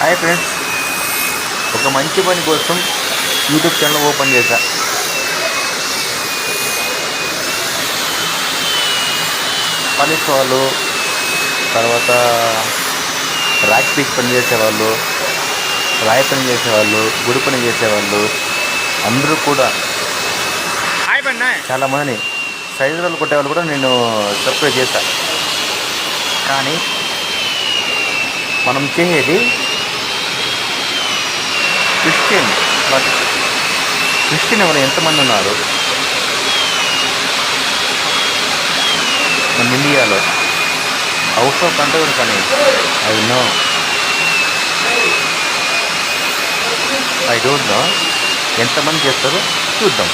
Hi friends, ఒక మంచి పని కోసం యూట్యూబ్ ఛానల్ ఓపెన్ చేశా. పని వాళ్ళు, తర్వాత రాక్ పీస్ పని చేసేవాళ్ళు, రాయి పని చేసేవాళ్ళు, గుడి పని చేసేవాళ్ళు అందరూ కూడా చాలామందిని సైజులు కొట్టేవాళ్ళు కూడా నేను సబ్స్క్రైబ్ చేశా. కానీ మనం చేసేది క్రిస్టియన్. బట్ క్రిస్టియన్ ఎవరు ఎంతమంది ఉన్నారు మన ఇండియాలో? అవుట్ ఆఫ్ కంట్రీ కానీ ఐ డోంట్ నో ఎంతమంది చేస్తారో చూద్దాం.